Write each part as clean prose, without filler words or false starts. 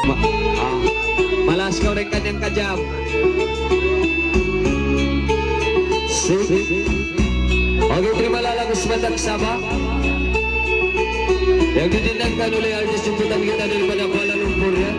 Ma malas kau rin kanyang kajam. Okay, terima lalang sebentar sama. Yang didengarkan oleh artis jemputan kita daripada Kuala Lumpur ya.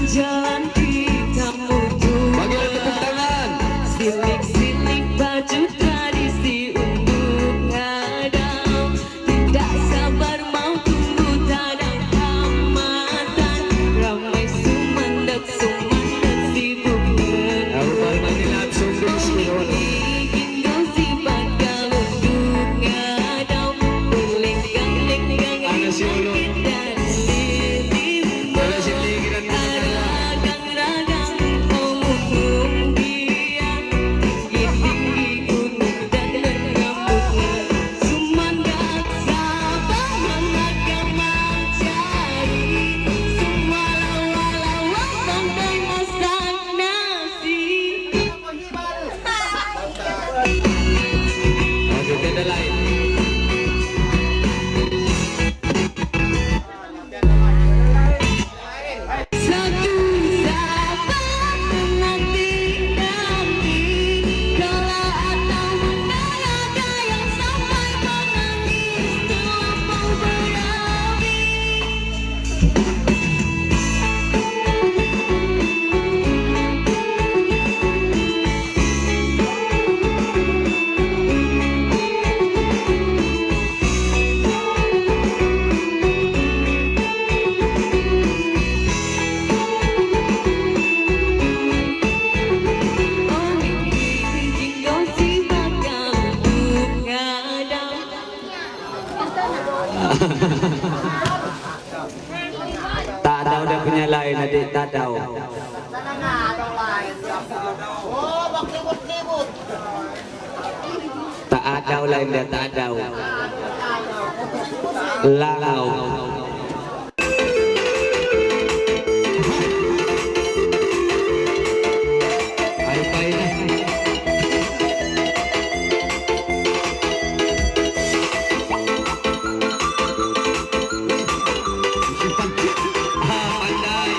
Jalan kita menuju. Bagi tepuk tangan. Silik-silik baju tradisi untuk ngadau. Tidak sabar mau tunggu tadang amatan. Ramai sumandak sibuk ingin gosipan kalau untuk ngadau. Berlenggang-lenggang dan lilimbo. Ragang-ragang umum dia. Tinggi-tinggi gunung dan rambutnya. Sumandak sabar mengagang mencari. Walau-walau pandai masak nasi. Okay, tenda lain. Satu sahabat menanti-nanti. Kala atau mendayaga yang sampai menangis terlampau berapi. Oh ingin gosipan kalau untuk ngadau. Tak tahu dia punya lain adik, tak tahu. Tak ada lain dia, tak ada. Langau. Baik-baik lah. Pandai.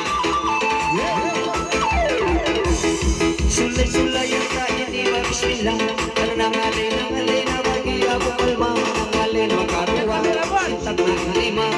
Sulai-sulai yang tak jadi bismillah. Karena ngalina bagi aku kalma. Ngalina makaruan. Cinta terima.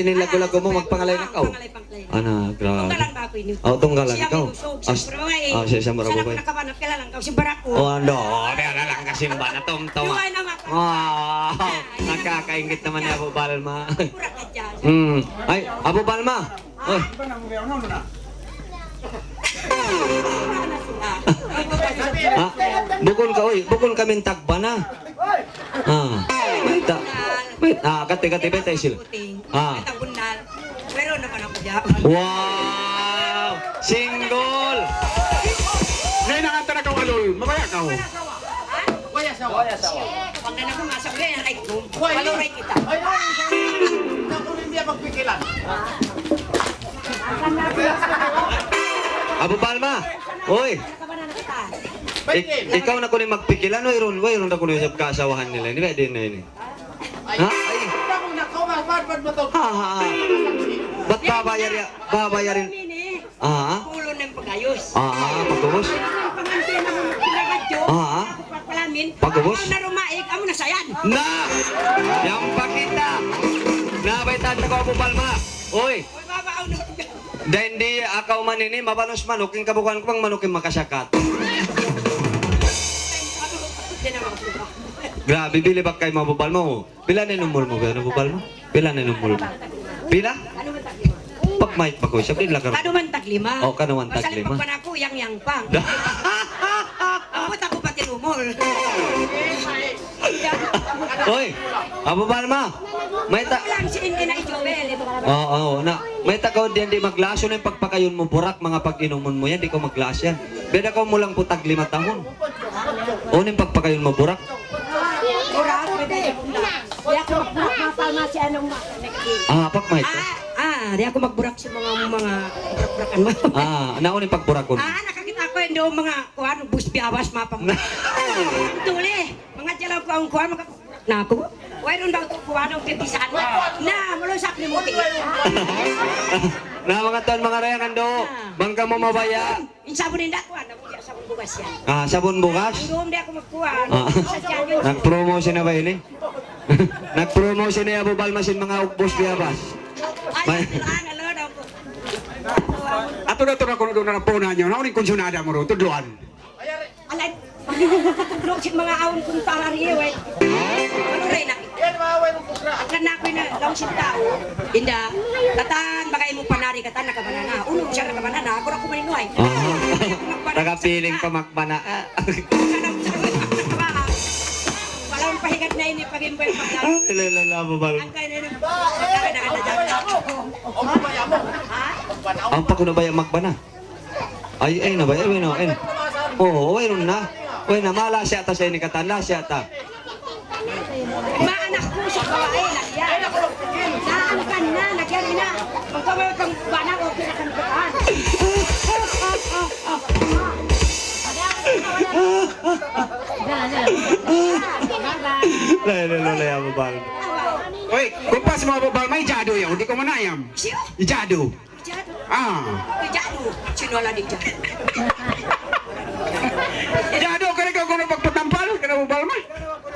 Biyahe ni lago-lago mo, magpangalay na ka. Pangalay. Ana, grabe. Tunggalan ba ako inyo? Oh, tunggalan Siya ikaw. may lusog, siyempre ba eh. Siya sa Marabo Sana ba? ko nakabanap, kailan ka, si Barako. Oh, ano? Kaya lang kasi ba na tumtawa. Yuhay naman ka. Wow! Nakakaingit naman ni Abu Balma. Kurat ka dyan. Ay, Abu Balma! Oy, ha? Bukon ka, oy. Bukon kami tagba na. Wait, wait. Kati-kati, betay sila. Ito bundal. Pero naman ako dyan. Wow! Single! Ngayon na nga na alol, mabaya ka ho. Pag na ako masabi, right ko. Follow right kita. Abu Balma! Oy! Ikaw na kunin magpikilan, oy ron na kunin sa kasawahan nila. Hindi ba din na yun? Ha? Ay! Ha? Ba't babayarin? Pulo ng pagayos. Pagubos? Pangantin ako pinagadyo. Pagpalamin. Pagubos? Ako na rumaig, ako na sayan. Na! Yang pakita! Nabaitan na ko Abu Balma! Oy! Uy, babaaw na. Dahil hindi akaw manini, mabanos manok, yung kabukan ko pang manok yung makasakat. Diyan naman ako. Grabe, bili ba kayo Abu Balma mo? Pila na inumol mo ba, Abu Balma? Pila na inumol mo? Pila? Ano man taglima? Pag mic pa ko, siya pila ka. Ano man taglima? Oh, kanuman taglima. Masalit pa ako, yang pang. Apot ako pati lumol. Oy, Abu Balma, may ta... Walang hindi na i-jobel. Oo, na. May takaw diyan di maglaso na yung pagpakayon mo burak, mga pag-inumon mo yan, di ko maglas yan. Beda ko mo lang putag 5 tahon. O yung pagpakayon mo burak. Mura, pwede ako na. Di ako magburak mapalma si anong Pak mic. Di ako magburak si mga burak-burakan mo. Naon yung pagburak ko. Nakakita ko yung doon mga kuhan, bus biawas mapam. Tuli, mga jalang ko ang kuhan, makaburak na ako. Wairon daw ito kuhan ang pipisan. Na, malusak ni Muti. Na mga ton, mga rayangan do. Bangka mo mabaya. Insabunin na kuhan, nabuya sabon bugas yan. Sabon bukas. Ang doon di ako magkuhan. Sa tiyan yun. Nag-promotion na ba yun eh? Nag-promotion na Abu Balma sin mga ukbos biyabas. Ay, ang alam daw ko. Ato na ito na kuno doon na po na nyo, nauning konsyonada mo ro, tudloan. Alay, pagkakatudlog si mga awon kong tarariyo eh. Ano rin na? Akan na ako na lang si tao. Inda, tatan, bagay mo panari katan, nakabanana. Uno siya nakabanana, ako na kumalingoy. Nakapiling pa makbana. Walang pahingat na ini pag-imbo yung pagdalo. Ilalala Abu Balma. Ang kaya na yung pagkakadaan. Ha? Ang pakunabay ang makbana. Ay na ba? Ay no. Oo, mayroon na. Uy na mala siya ta sa ini katan la siya ta. Maanak ko sa babae, nagyan. Naanakan na, nagyan na. Ang kawal kang bana o pinakanibataan. Ilalala Abu Balma. Oy, kumpas mo babal, may jado yaw, hindi ko manayam. Siyo? Jado. Jado. Jado. Sino wala di Jado? Jado, ka rin ka kuno pagpatampal, ka na babal mo.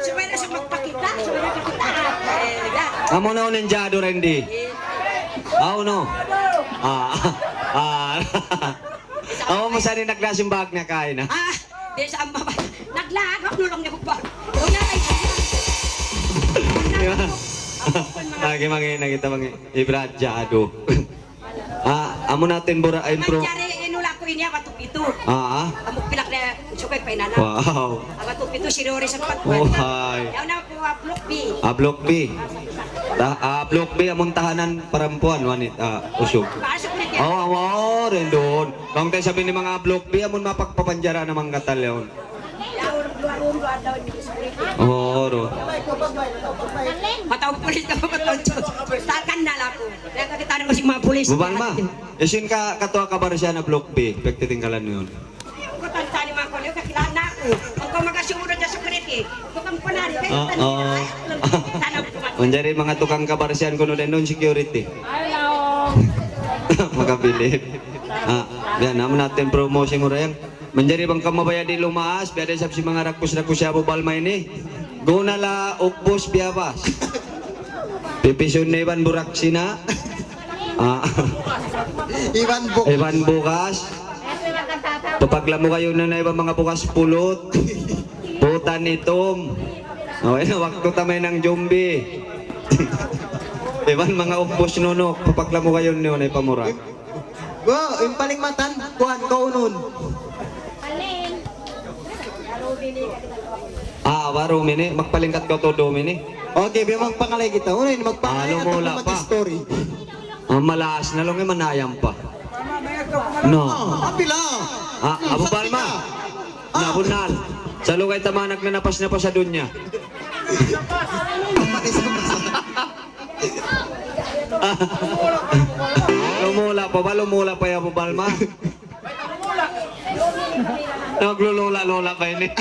Sumay na siya magpakita. Sumay na kakitaan. Amo na unin jado rendi. No. Amo mo sa rin naglasing bag na kain na. Di sa ama ba? Naglagak nulong niya ba? Kung nga ay Lagi mangin kita mangi Ibrad jado. Amo natin bura ay pro. Manjari inula ko inya katupito. Amo pilak na sukay pa inana. Wow. Katupito si Rory sa patwan. Oh, hi. Yaw na ko block B. Block B. Block B among tahanan parampuan wanit usog. Pasok na kaya. Rin doon. Kung tayo sabi ni mga block B amon mapagpapanjara namang katalyon. Yaw luar daw ni security. Ro. Matawag pulis ka matoncho. Takan na lang ko. Kaya kakita mo si mga pulis. Bubalma. Isin ka katuwa ka ba siya na block B? Pagtitinggalan mo yun. Kutanta ni mga kulyo kakilala na ako. Ang kung magasumunod sa security, tukang panari kaya tanong ko. Manjari mga tukang kabarsian kuno din doon security. Magabilib. Yan naman natin promotion mo rin. Manjari bang kamabaya di lumaas, biya din sa mga rakus-rakus siya Abu Balma ini. Go na la ukbos biyabas. Pipisyon na Ivan Buraksina. Ivan Book. Ivan Bukas. Papagla mo kayo na ibang mga bukas pulot. Putan itom. Okay, wakto tamay ng jumbi. Iban mga umpos nunok. Papagla mo kayo na ay pamurag. Go, yung paling matan, kuhan, kaunon. Waro mini. Magpalingkat ka to do mini. Okay, bimang pangalay kita. Unayin, magpangalay at Lumula ako pa. mag-story. Malaas na lang ay manayam pa. No. Apila. Abu Palma. Nabunal. Sa lugay tamanag na napas na pa sa dunya. Lumula pa ba? Lumula pa yung Abu Palma? Naglulula-lula pa yun eh.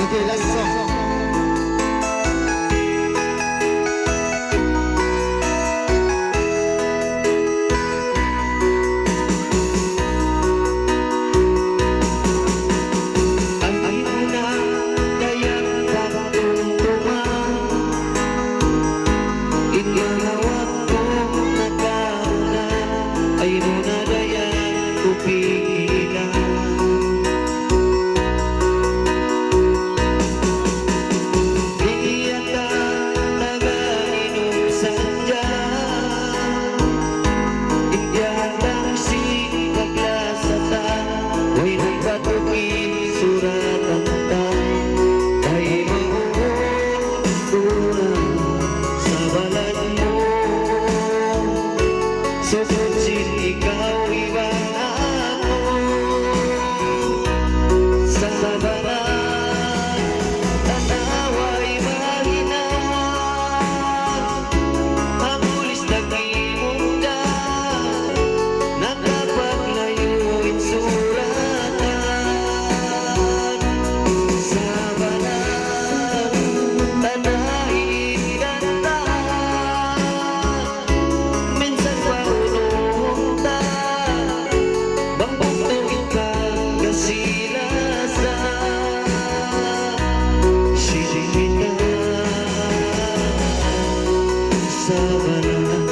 Okay, last song. Susunod ikaw iwan ako sa balat, tanawa'y mahinag, ang ulis nag-imunda, nakapaglayuin suratan sa balat, tanahin ganda, minsan pa ununta, bambugtuin kang kasilasan, sisingin ka sa balat.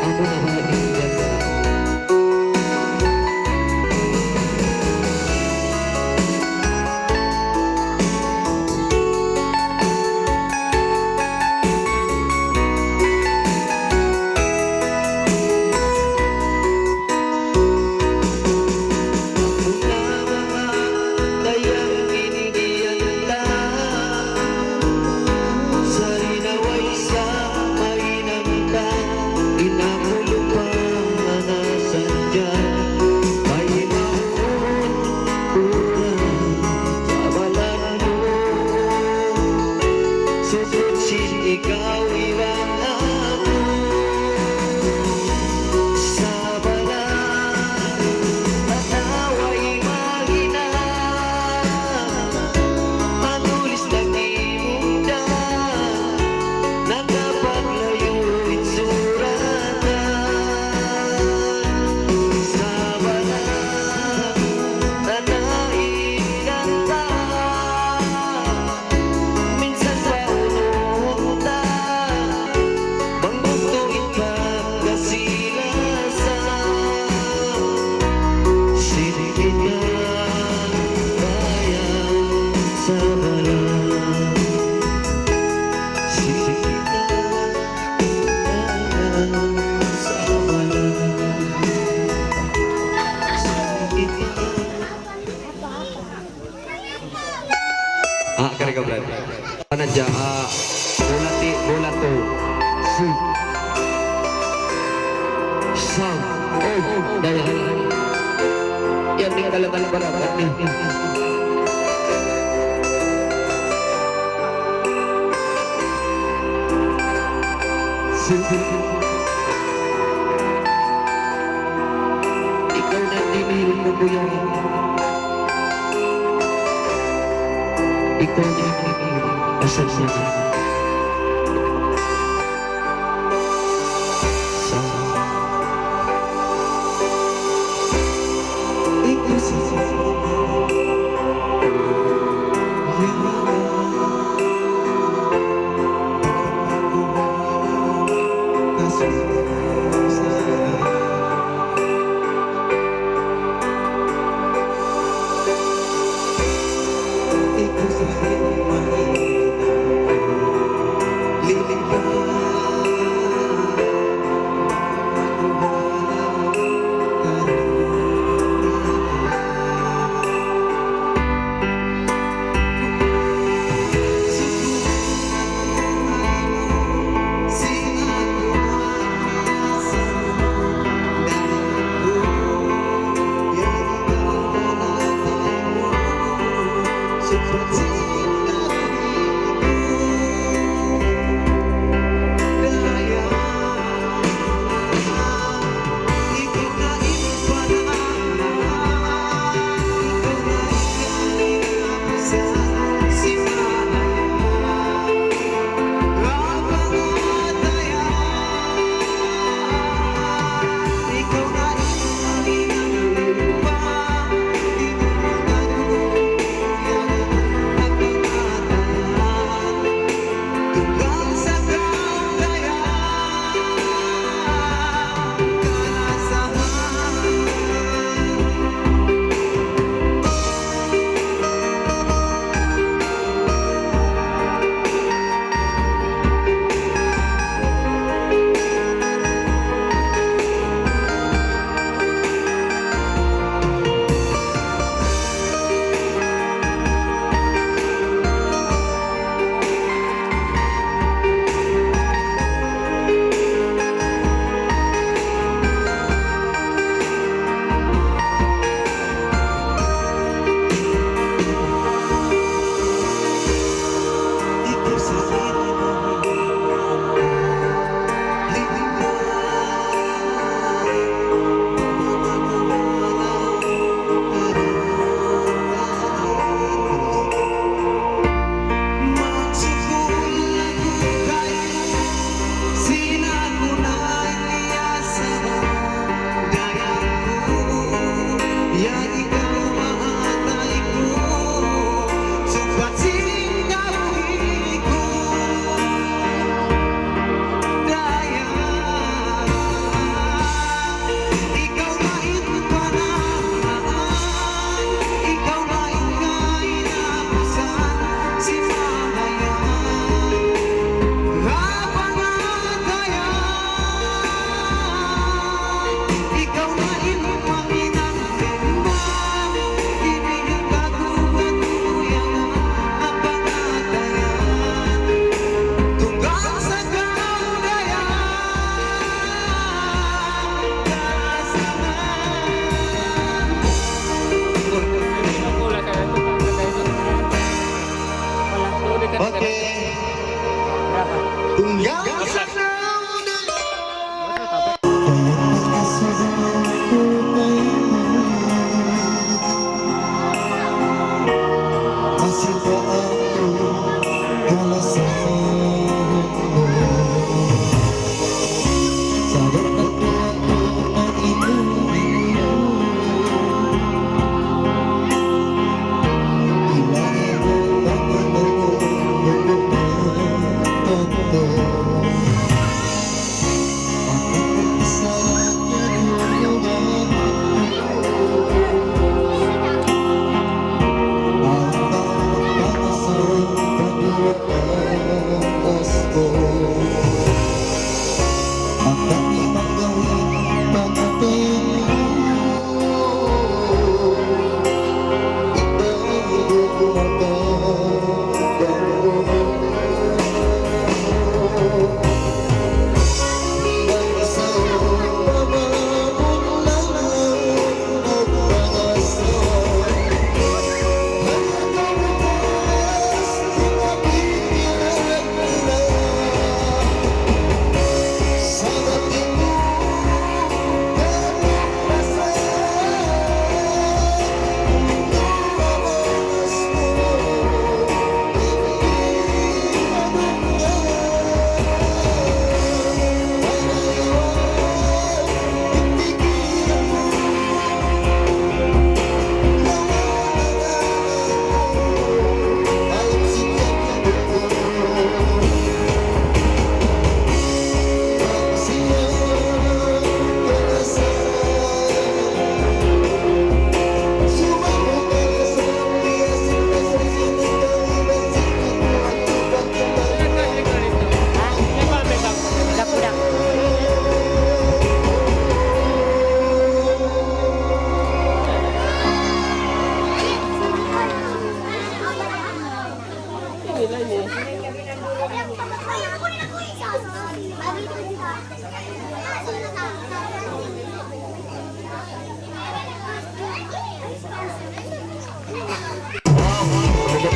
Ako na maintindihan ka. Ikaw iwan ako sa balat, natawa'y mahina, manulis nag-imunda, nakapaglayuin suratan sa balat, tanahin ganda, minsan pa ununta, bambugtuin kang kasilasan, silipin kang bayan sa balat, silipin kang bayan sa balat, silipin kang kari ka brad. Panadya, bulato, sang, daya, yan din talaga ng barabat ni. Ikaw na dinilin mo ko yan. Ikaw na dinilin, asal sa Ikaw sa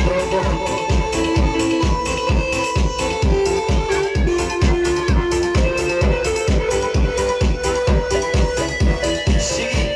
Probo. Sige.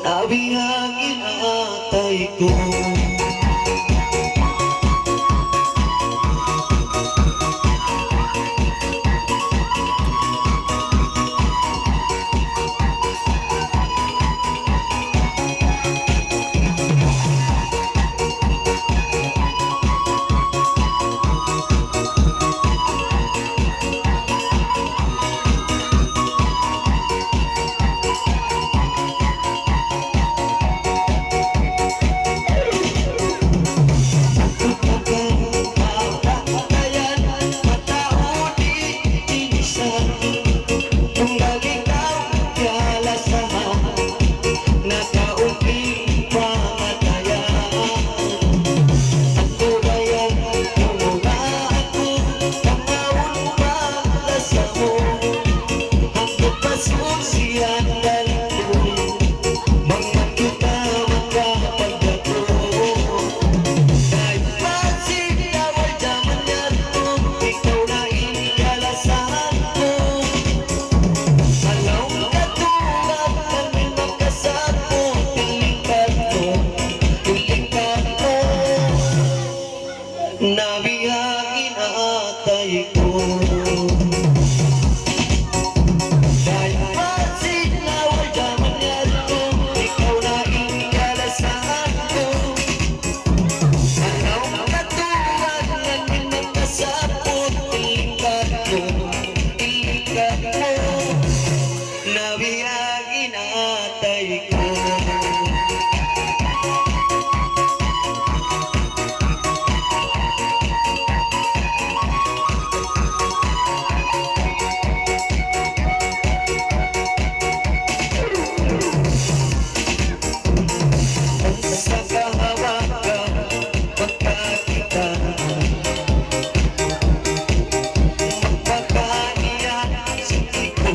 Nabihangin ko. Nabiyagin atay ko. Dahil pansin na wala man yato, ikaw na inikalasaan ko. Alaw katulad ng minagkasapot, ilikat mo, ilikat mo. Nabiyagin atay ko. Sa kahawakan, pagkakita, magpapaniya, hindi ko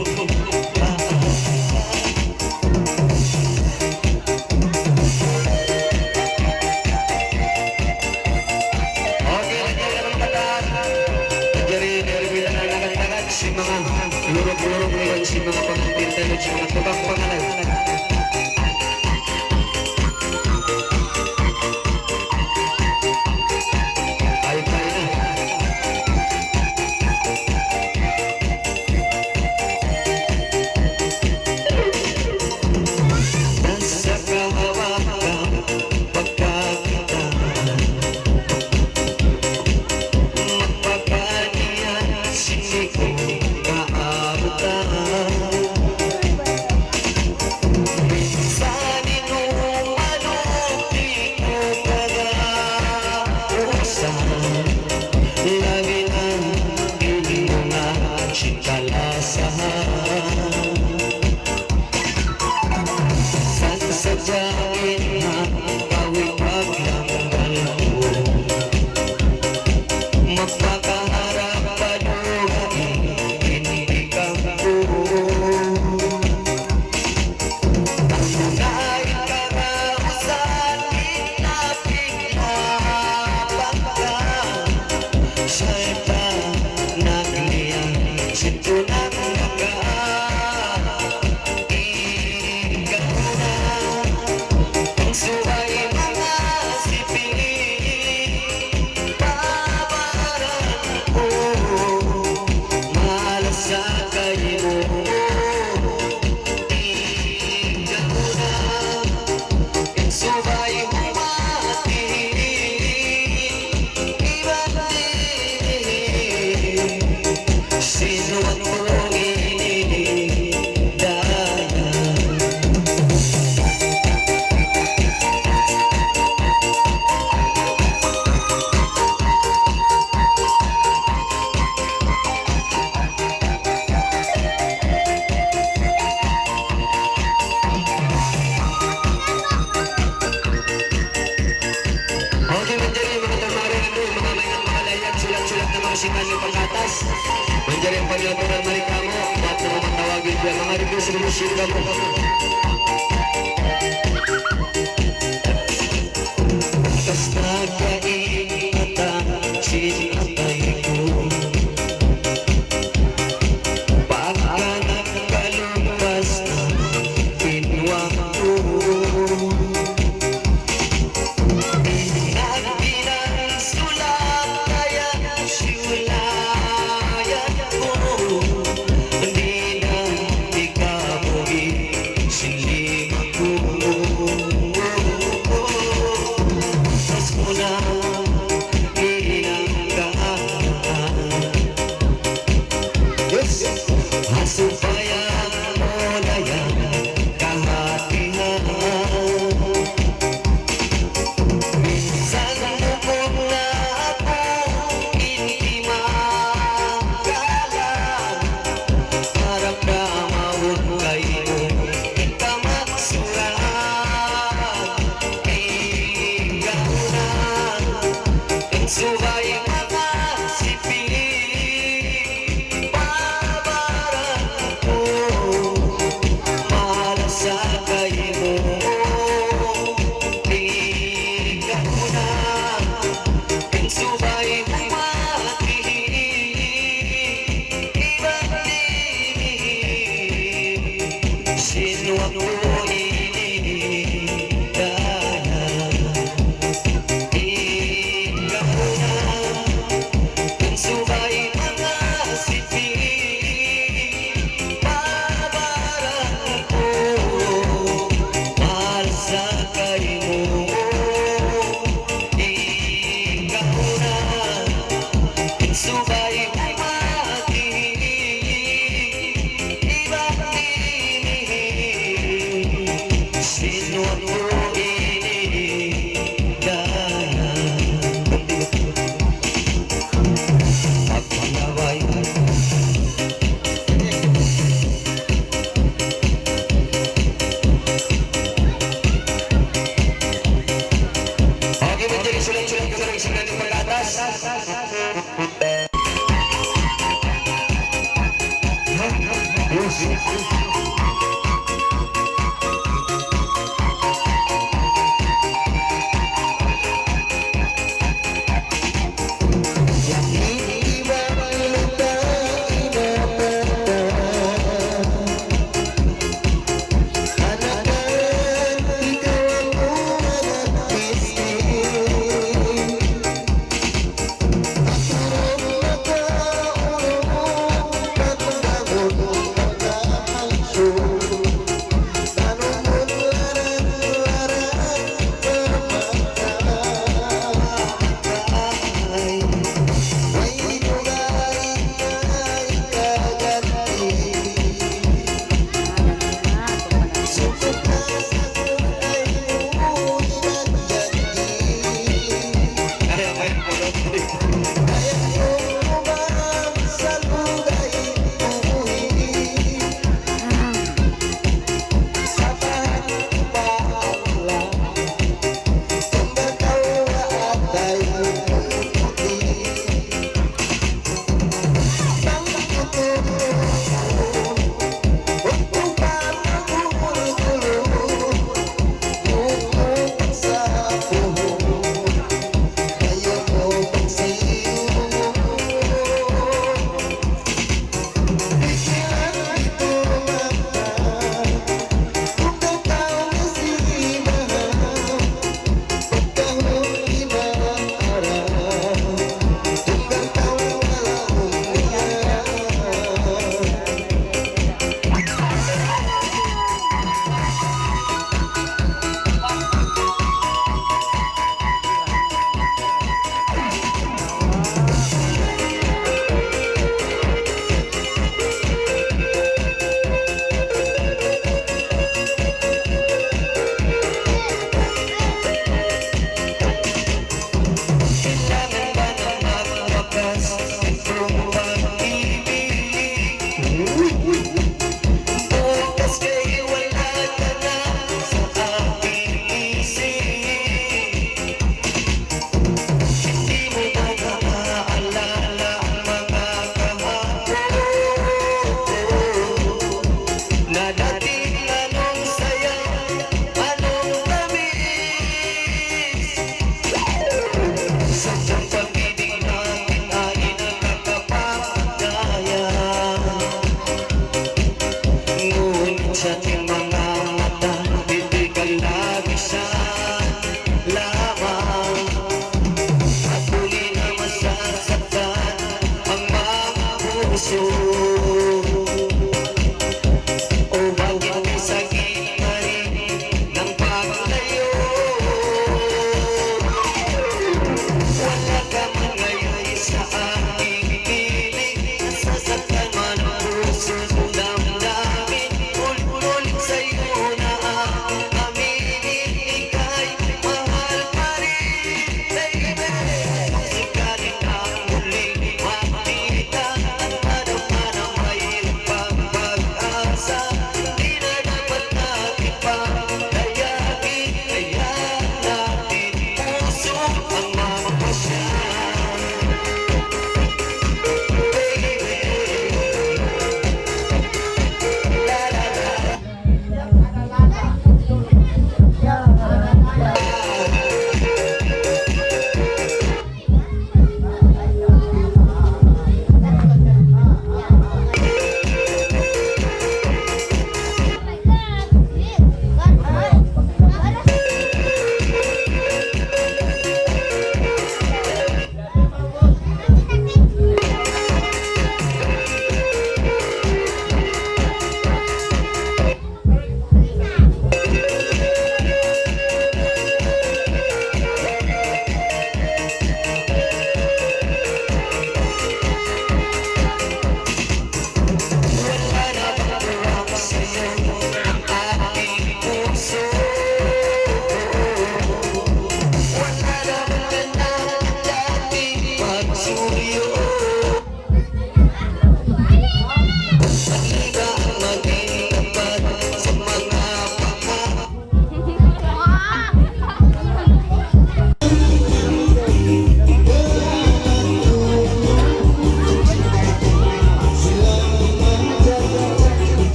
okay, nandiyan ang bataan. Nandiyan rin na nagtagad si mga lurog-lurog ngayon, si mga pangpintanod, si mga tubang pangalan. Nasa kahawakan, pagkakita, magpapaniyan, hindi ko maabutan. Minsan inumano, di ko pag-ausan. Labi ng hindi mo na sikalasahan. Sasadyain na kawipag lang ko. Magpakaharap pa doon, hindi kang buo. Ang mga ikaramusan, pinapinapag ka. Sa'ta nagliyan, sito ng mga ikat mo na. Ang suway mga sipilin, pabaran ko, malasakay mo. Ikat mo na, ang suway mga sipilin, ibalik. Sino ang mong inidayan? Okay, mandiyan mga tamarin na doon, mga may namalayag, sulat-sulat na mga singan yung pagkatas. Mandiyan yung paglamunan malikamo, at na mga tawagin dyan, mga reviews ka po. Basta kaingatan, sinatay ko. Baka nagkalumpas na pinwang ko. sinuwag mo inigaya. Ikaw na ang subay mga sipi, babarang ko mahal sa kayo. Ikaw na ang subay mga ibang sinuwag mo inigaya. Pagpalaway okay, manjari sulat-sulat ko na rin sa ganang pag-atas.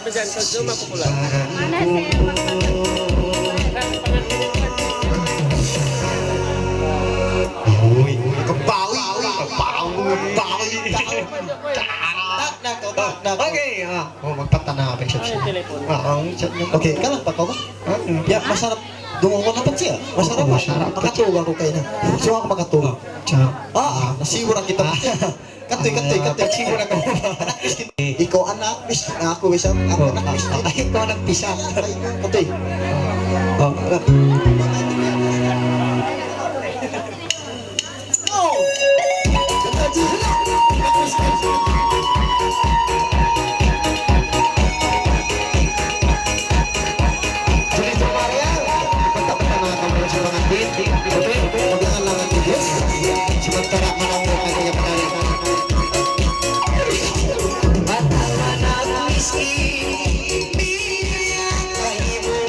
Kebawi. Oke, oh magpatanaw pa siya. Oke, kalang pa ko ba? Ya, masarap. Dungo ko na pa siya. Masarap ba? Makatuwa ko kayo na. So ako makatuwa. Nasiwara kita. Katoy. Nasiwara ko. Ikaw anak, bis. Ako bisa. Ako anak, bis. Ikaw nagpisa. Katoy. Sementara menunggu kaya penarikan. Anak miskin dia ibu.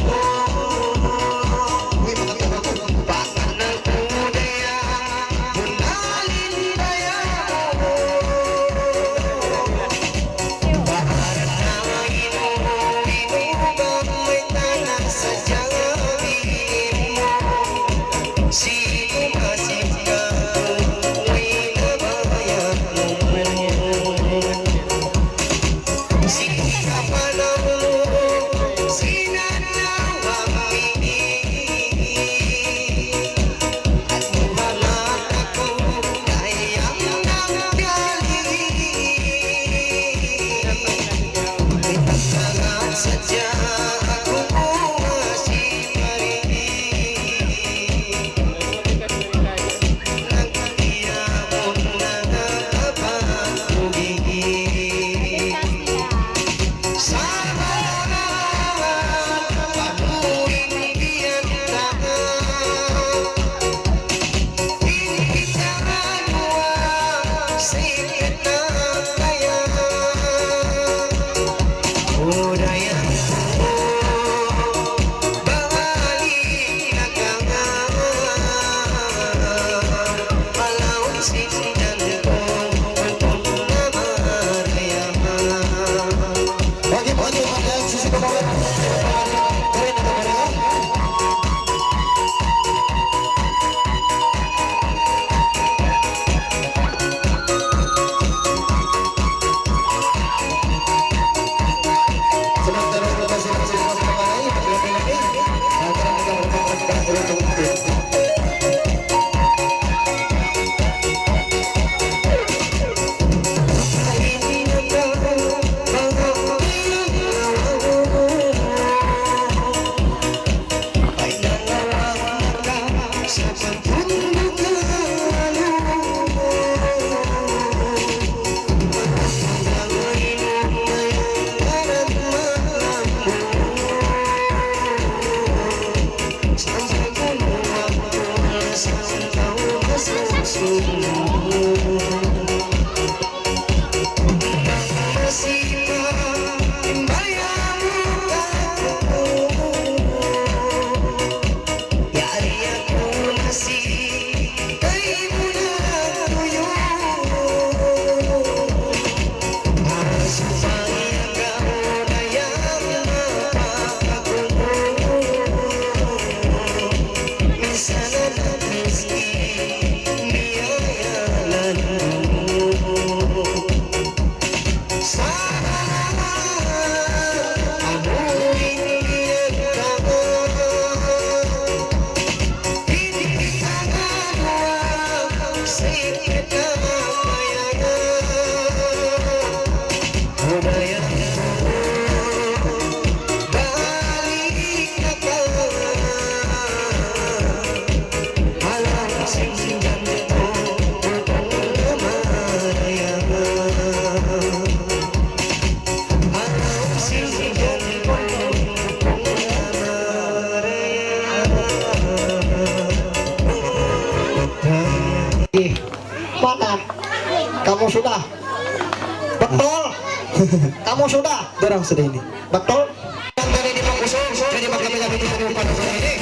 Bahkan budaya menalin daya. Bahkan ibu gamai tanah saja dirimu. Si masih Kamu sudah. Betul. Kamu sudah. Darang sudah ini. Betul. Dari di Mangkusung, jadi maka kami di pada sore ini.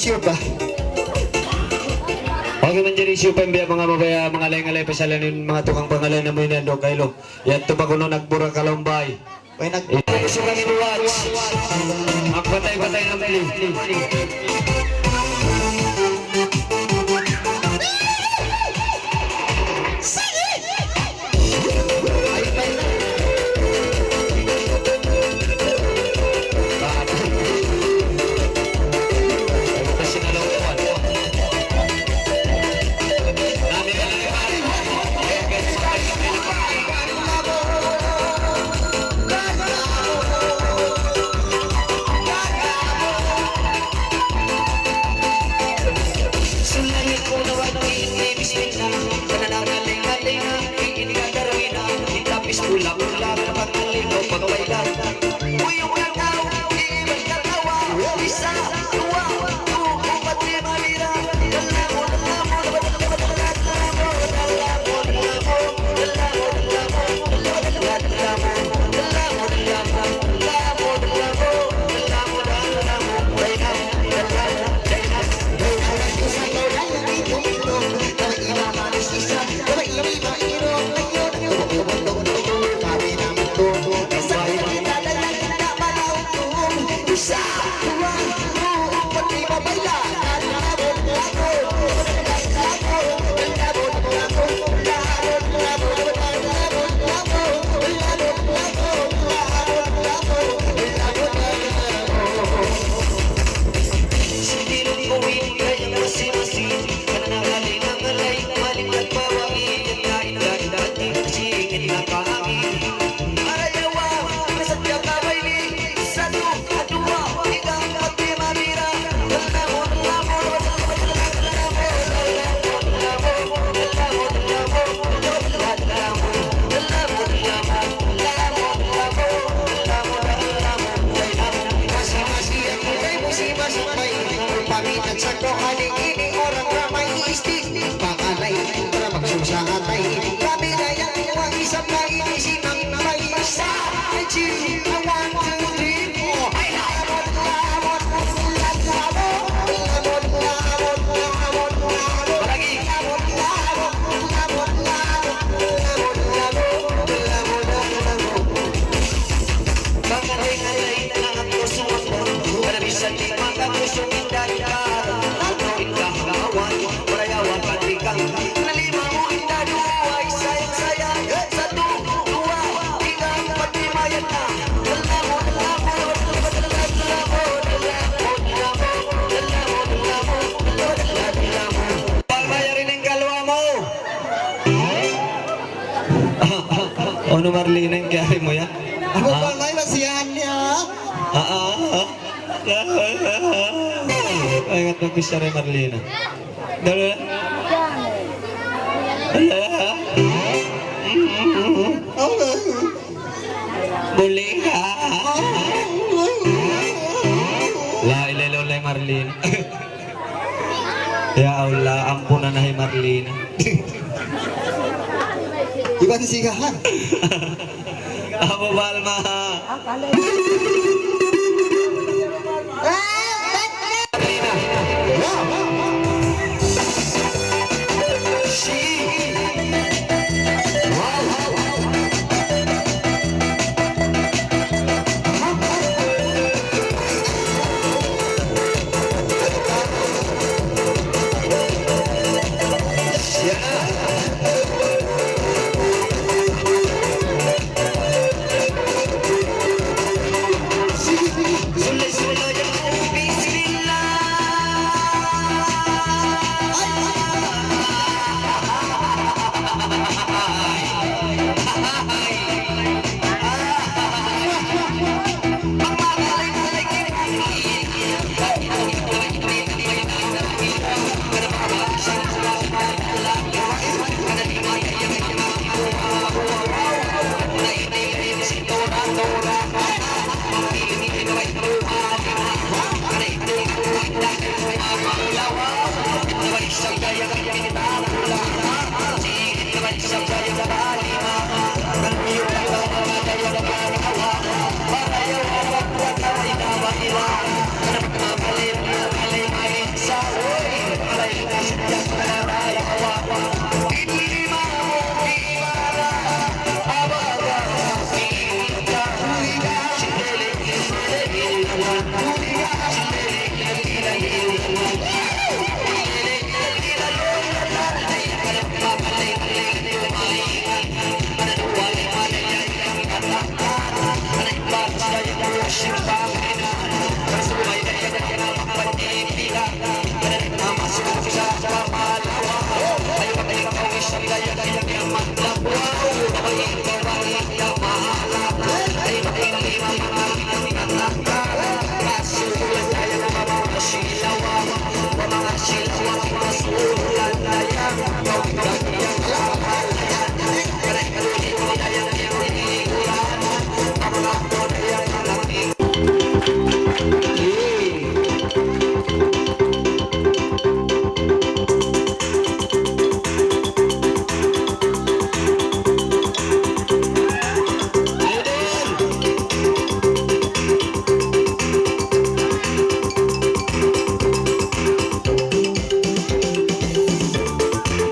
siyo pa. Okay man dyan isyu pa mga mabaya, mga alay-alay pasalanin, mga tukang pangalan na mo inando kailo. Yan to ba kuno nagbura kalombay. May nag... Gusto kami watch. Magpatay-patay ng play. Ano Marlene, ang kaya mo yan? Ako pa may masiyahan niya. Ay, nga itong pisa rin Marlene. Dala. Buli ka. La, ilelolay Marlene. Ya Allah, ampunan na Marlene. Iba ni sigahan. Amo Balma.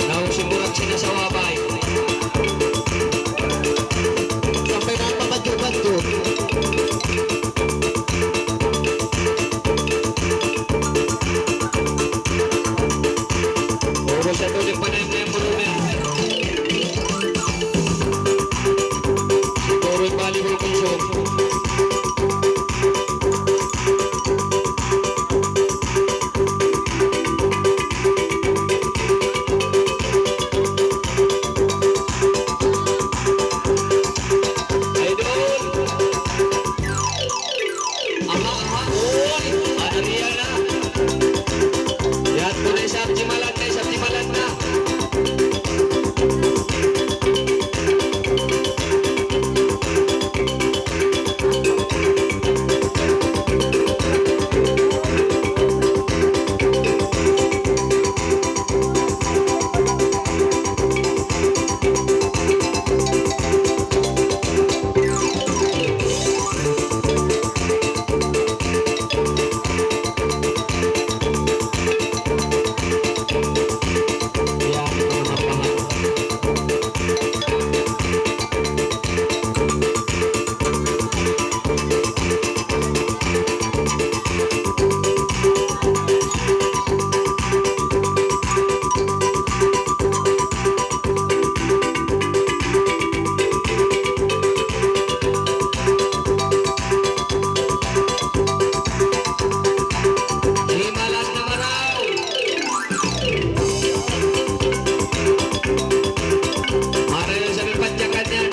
Naong simulat sinasawabay. Sampai na papadyo-padyo. Puro siya doon yung panay na yung volumen. Puro yung bali mo konsum. Idol! Aha! Uy! Ano niya na? Yan po na isang timalan na. Himalat na maraw! Mara yung sabi patyakan yan.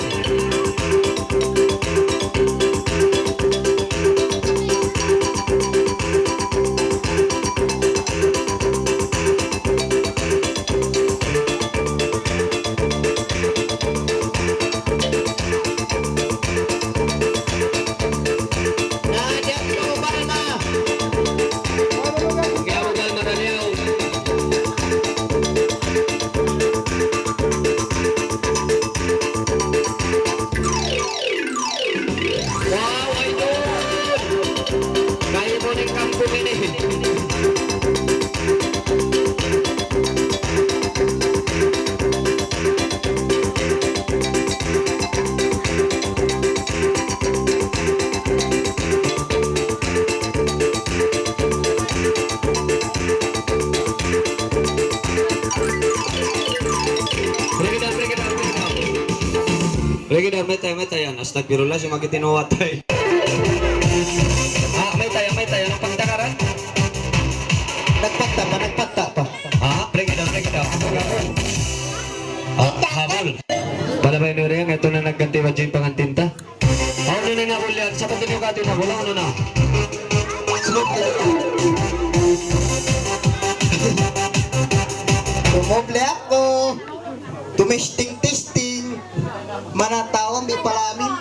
Kaya magal madaliw. Wow, idol! Kaya mo ng kampo ini. Break it down, may tayo yan. Astagfirullah, sumakit tinuwatay. May tayo. Anong pagtakaran? Nagpagta pa. Break it down. Habol. Para ba yun rin, ito na nagganti ba dyan pangantinta? Ano na nga ulit? Sa pagkinugat yun na, wala ano na. Sunod na. Tumoble ako. Tumesting-testing. Manatawang di palamin.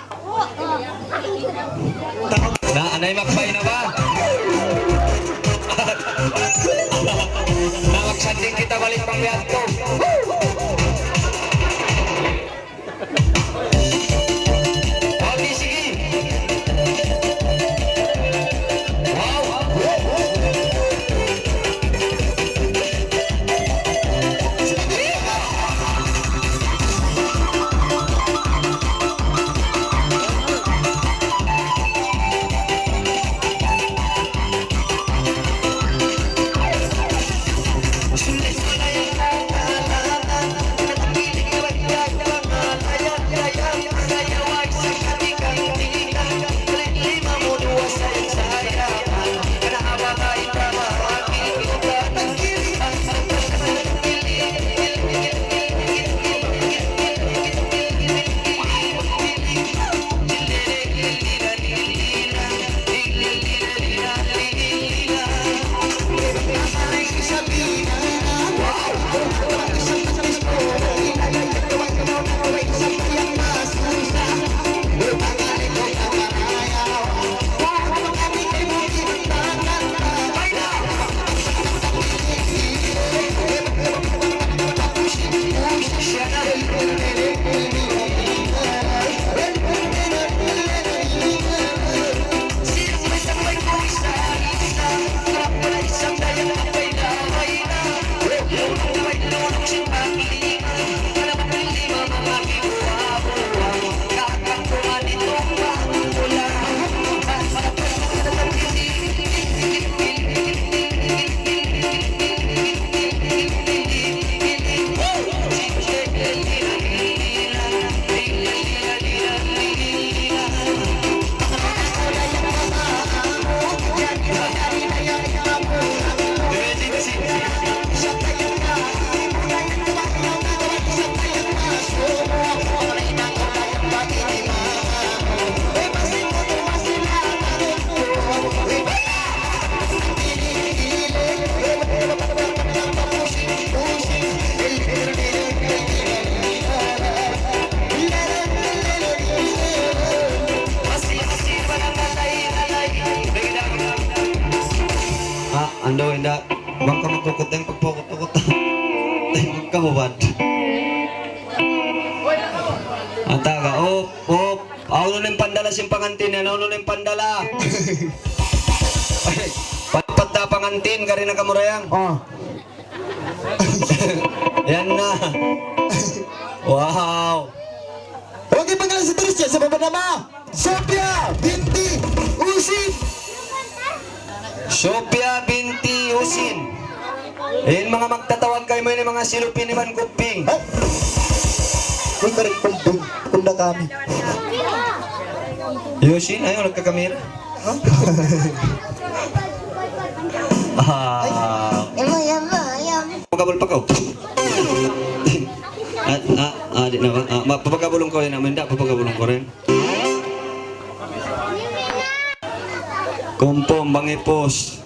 Na, anay makbay na ba? Na magsanding kita balik pang biyan ko. Okay, sige. Wow. ando inda baka matukot ang pagpukot-tukot. Tayo magkahubad. Ataga, op. Auno ng pandala siyang pangantin yan, auno ng pandala. Patpata pangantin, kari na kamurayang. Oh. Yan na. Wow. Huwag yung pangalan sa turis sa baba na ba? Sophia binti Usin. Sophia binti Husin. Yan mga magtatawag kayo mo yung mga silupin ni Van Kuping. Huwag ka rin kunda kami. Husin, ayaw nagkakamera. Pagkabul pa ko. Di na ba? Papagabulong ko rin naman. Papagabulong ko rin. Kumpong, bangipos.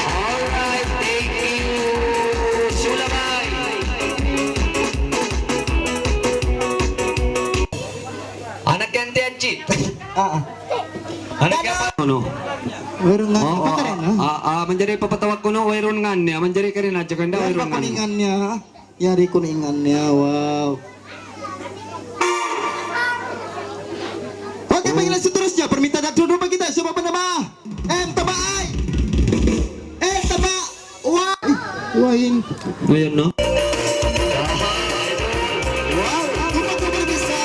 Alright, thank you, Sulamay. Anak yan, Tianchi. Anak yan. Ano? Meron nga, Oh, pa rin, ha? manjari papatawag ko no, wayron nga niya. Manjari ka rin, adyo kanda, Yan wayron nga niya. pakuningan niya, ha? Yari kuningan niya, wow. Okay, pangilan seterusnya, permintaan dulu bagi kita, siapa nama? Taba ay! Taba! Wah! Wain. Ngayon, no? Wow! Tumak bisa.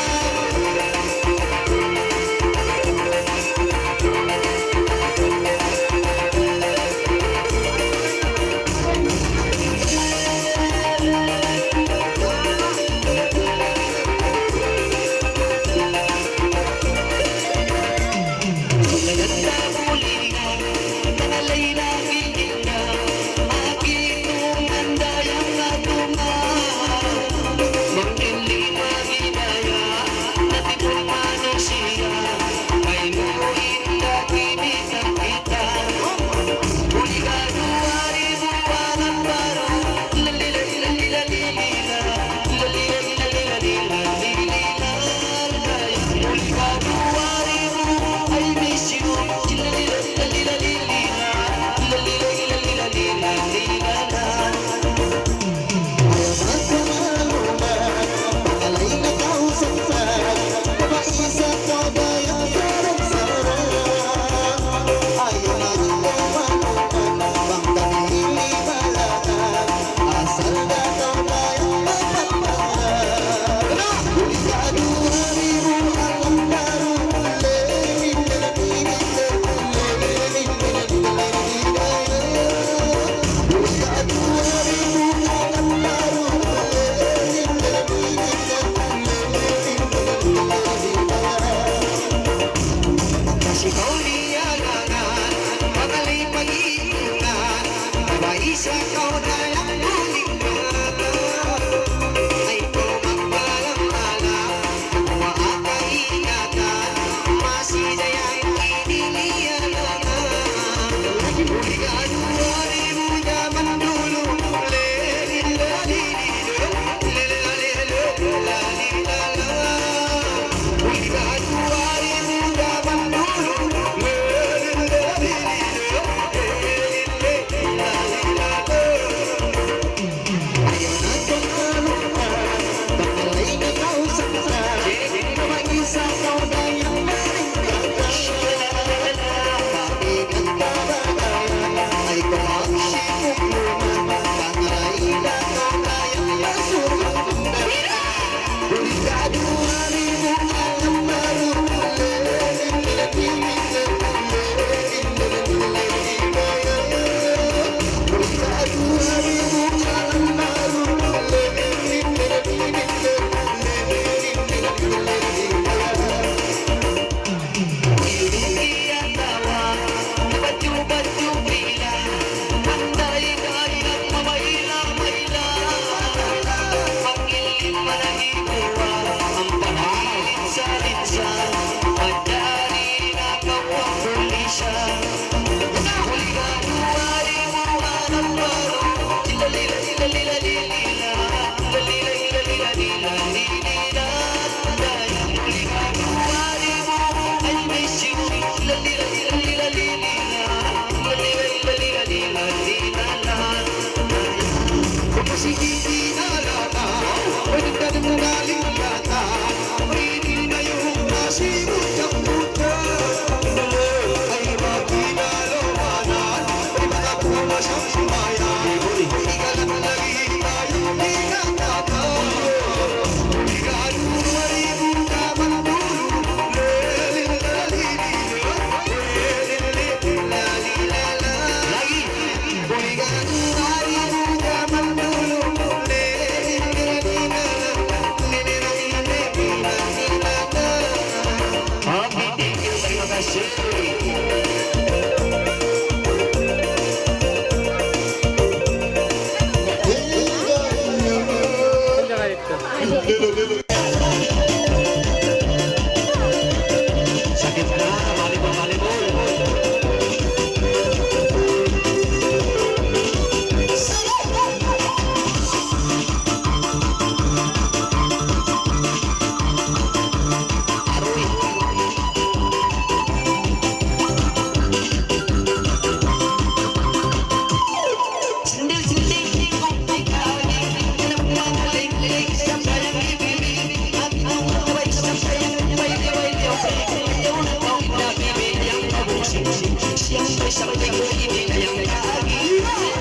siyempre sa pag-ibig ay ang kaagi.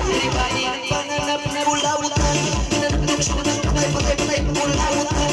Diribahin ang panganap na bulawutan, nantukso ng patay-patay bulawutan.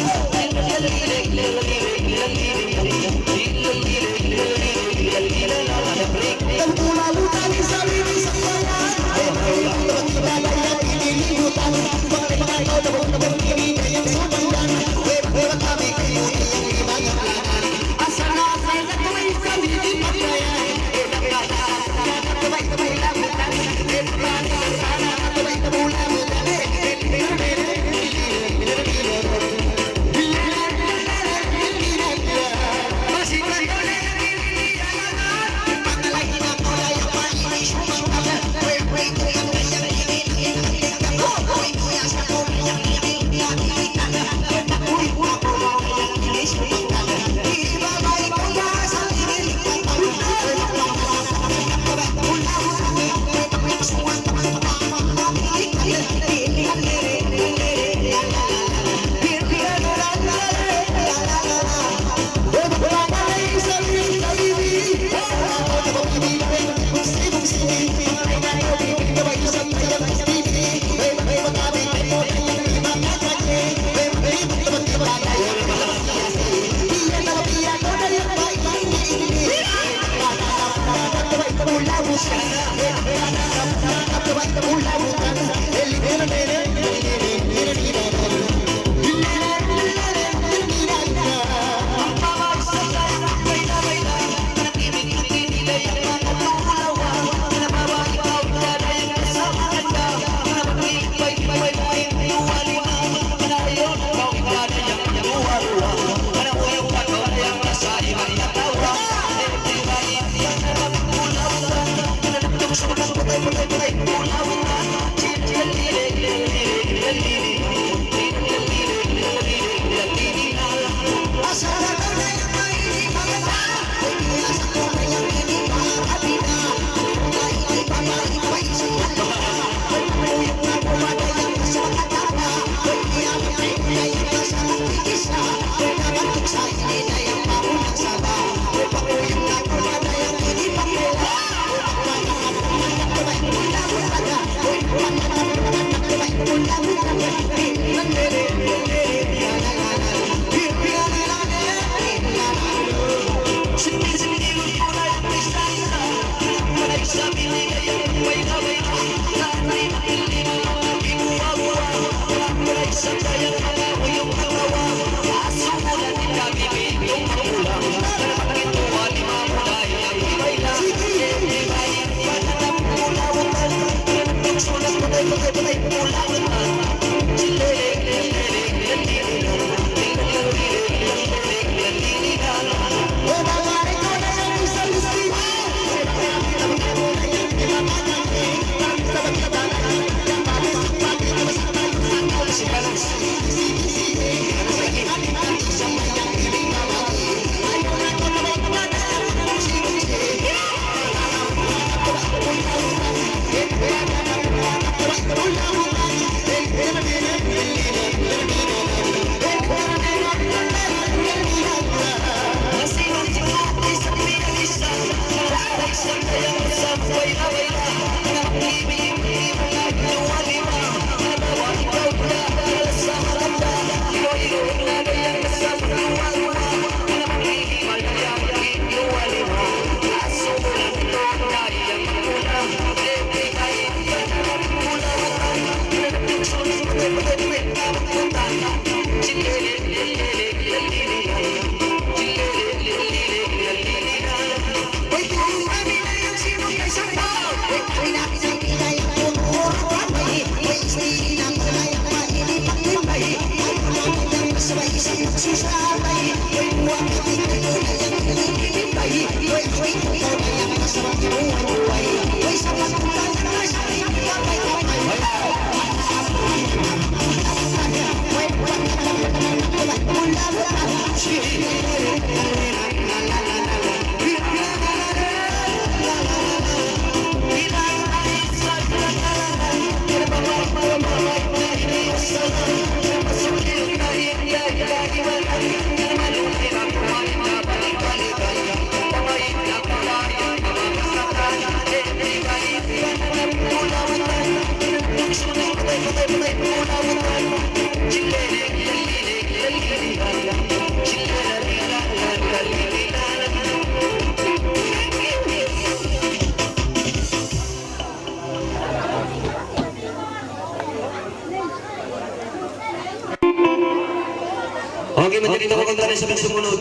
manjari mapakunta na sa sumunod.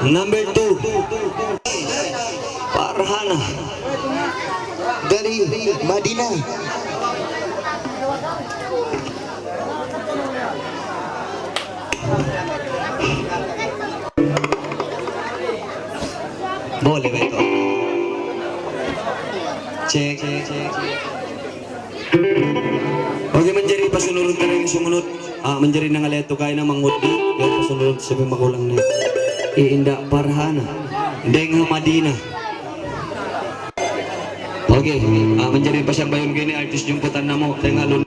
Number 2. Farhana. Dari Madinah. Boleh ba ito? Check. Okay, manjari pasunod ka rin sumunod. Manjari na nga leto kaya na mangudli. Kaya pasunod sabi makulang na. Iinda Farhana. Deng Madina. Okay, manjari pa siyang bayon gini artist jumputan na mo. Deng alun.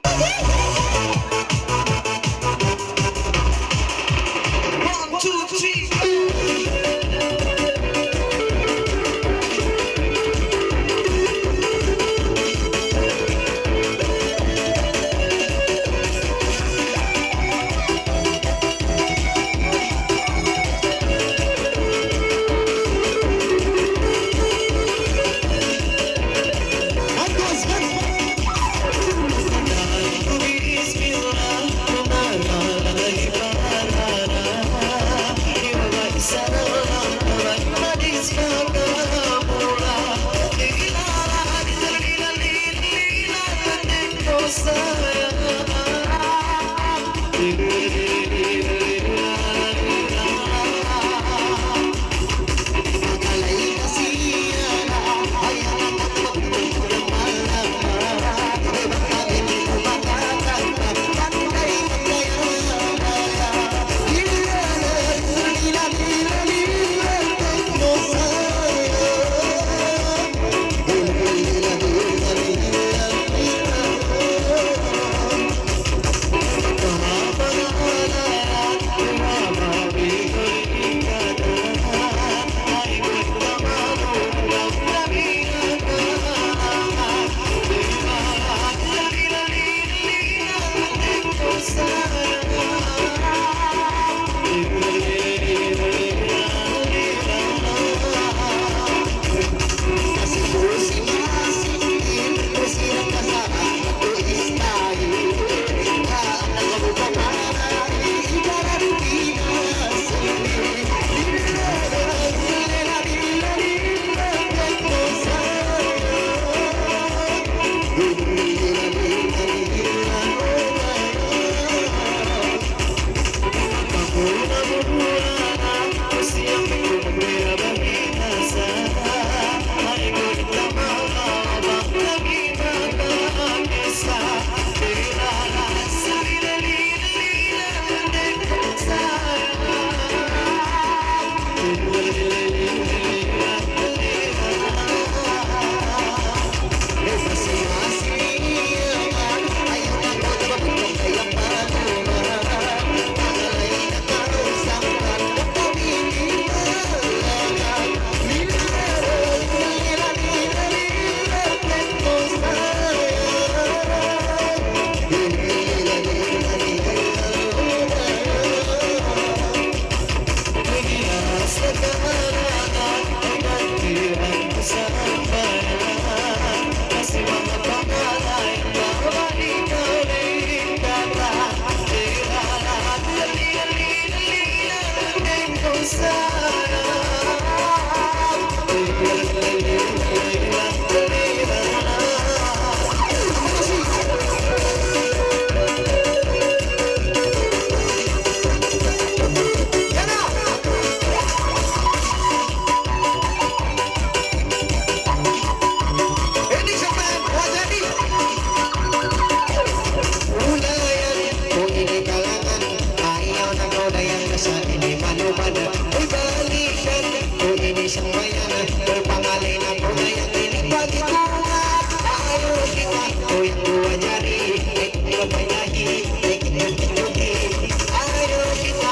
Ayaw kita,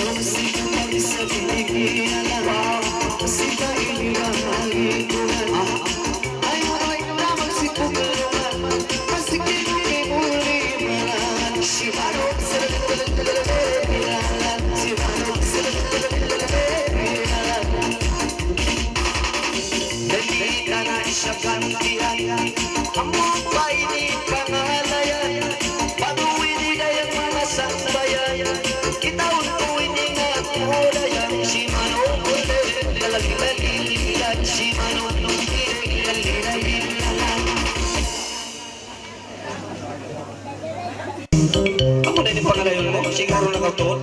Sa kantihan, ang mga ini pangalayan, pag-uwi ni dayang mga sambayan, itaon-uwi ni nga dayang si Manong Ule, lalalilan si Manong Ule, lalalilan. Ako na yung pangalayan mo, siguro nakatuot.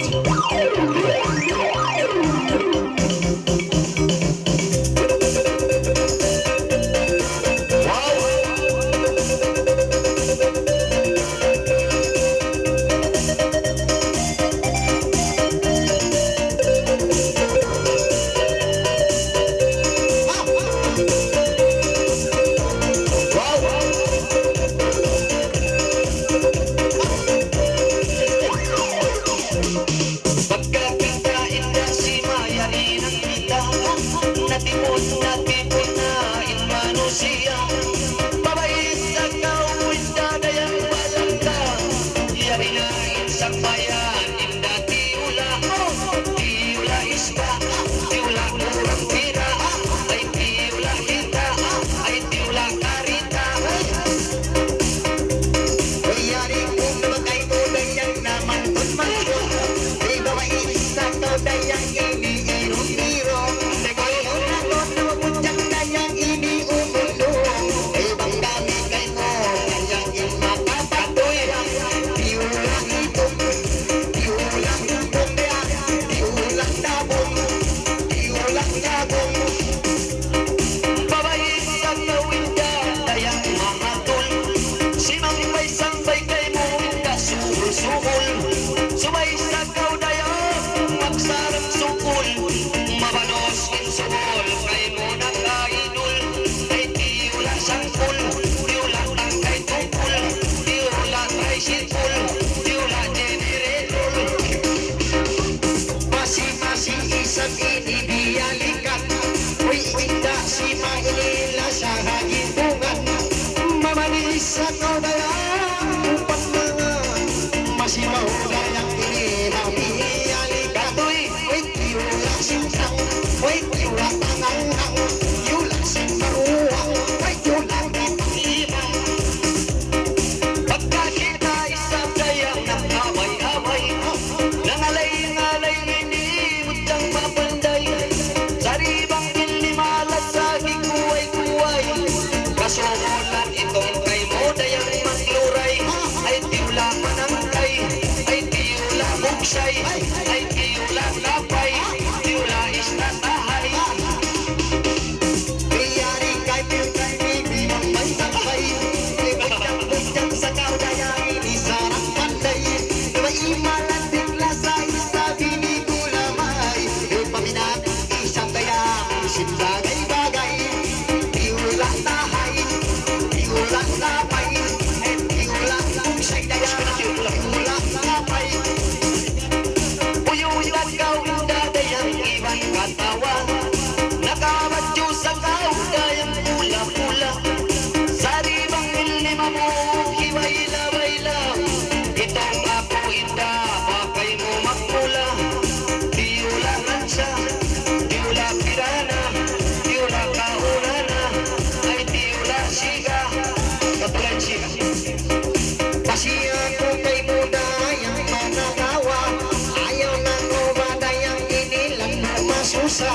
susa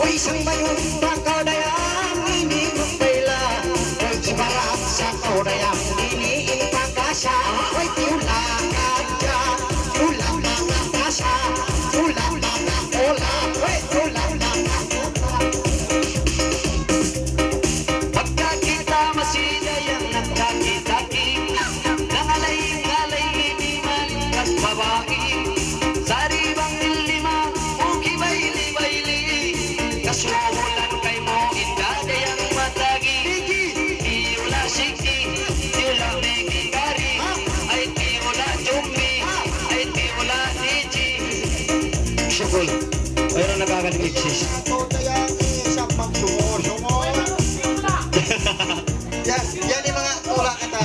o isang mayon bakaw dayang ini magbayla o sibarat sa kaudayang ini pagkasa o tiulang kadya tulang mga tasa tulang mga ola o tulang mga pagkakita masidayang nagkakitaki nangalay-ngalay hindi man at babae saribang lima ukibay-li-bayli kasuhulan kay mo indadayang matagi tiula siki tiula megikari ay tiula jumbi ay tiula niji syukol mayroon nakakadinig sis Kaudayang isang magsungo-sungo. Yan yung mga tula kata.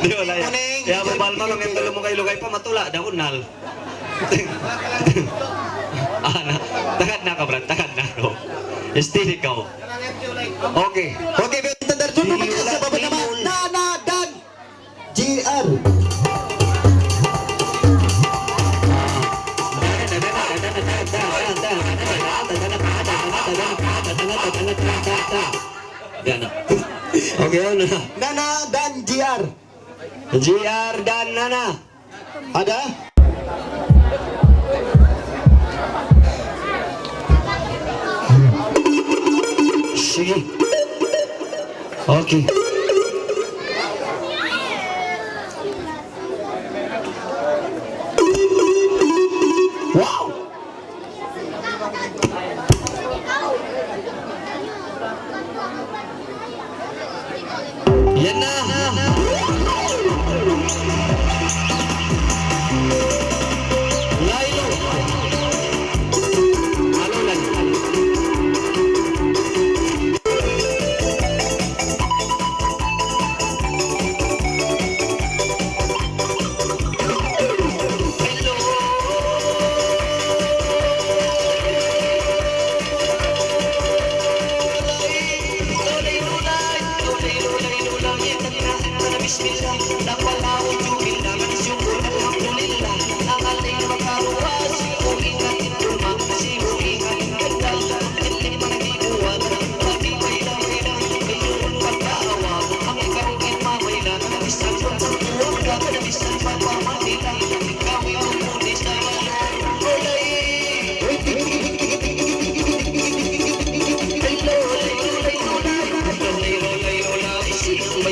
Di wala yan. Kaya mabalma kami ang mo kay lugay pa matula daon nal. Ana, takad na ka brad, takad na ko. Steady ka. Okay. Okay, Tandar Jun, pumunta sa baba naman. Nana Dan GR. Yan na. Okay, ano na? Nana Dan GR. GR dan Nana. Ada? Sige. Okay. Wow! Yan na. Lailo. Ano lang?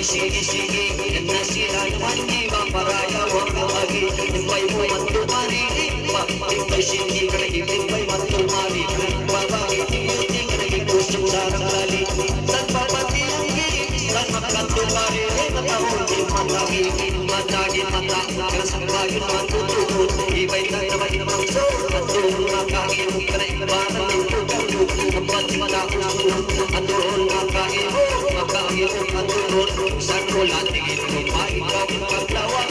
Sige-sige, at nasira yung hindi maparaya wag na lagi, ibay mo matumari ibay sige ka na ibay matumari babagi, hindi ka na itusok sa rali san papatinggi, san makatumari matahol, matagi mata, kasang bayon matutulog ibay na naman na magso matulog makagi, ka na ibaran ng tutulog kapag matahol atulog makagi makagi atulog sa kulat tingin mo pa ikaw ang paglawan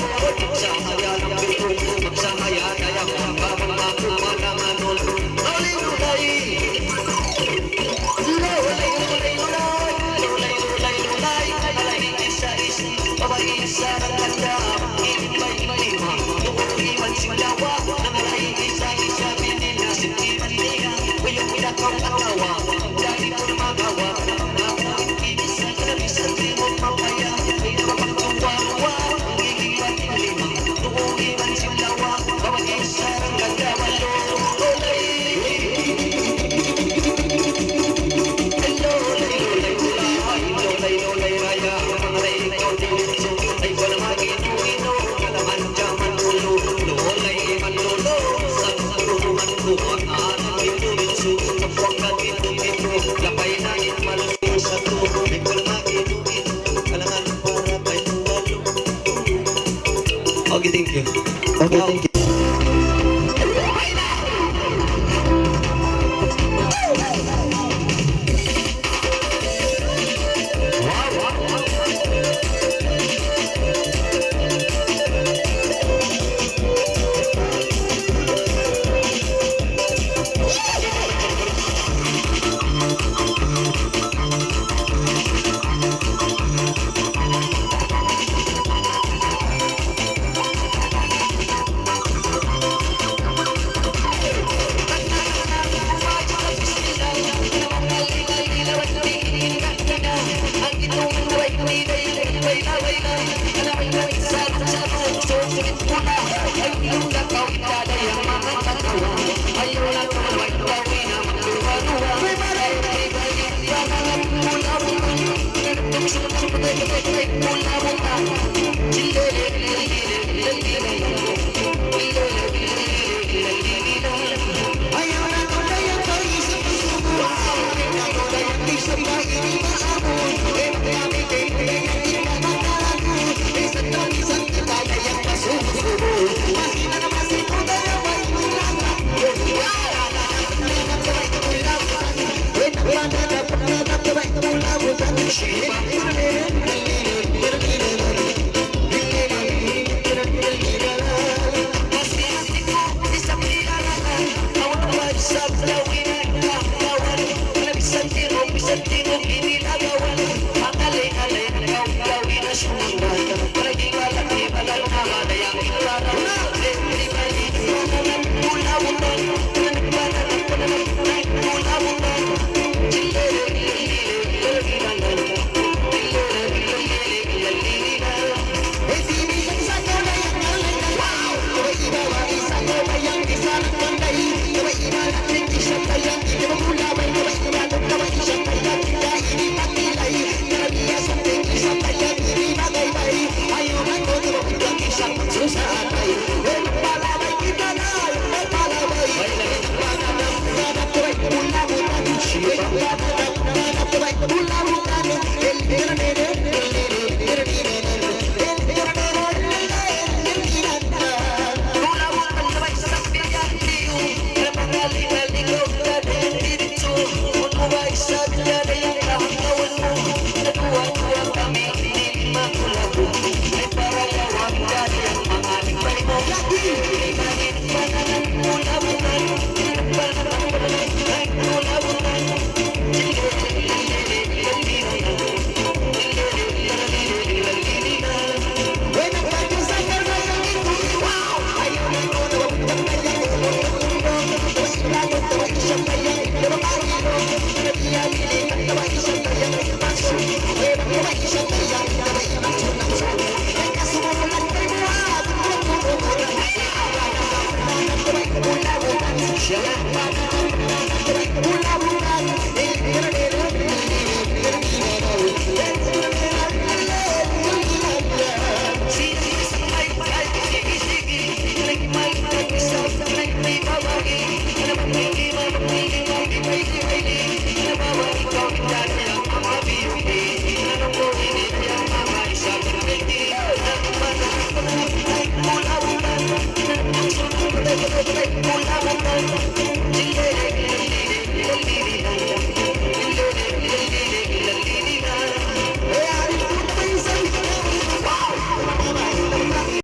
sa haya ng bitong magsahaya kaya kung babang makuha ng anol Ulaw-ulaw siya. Ulaw-ulaw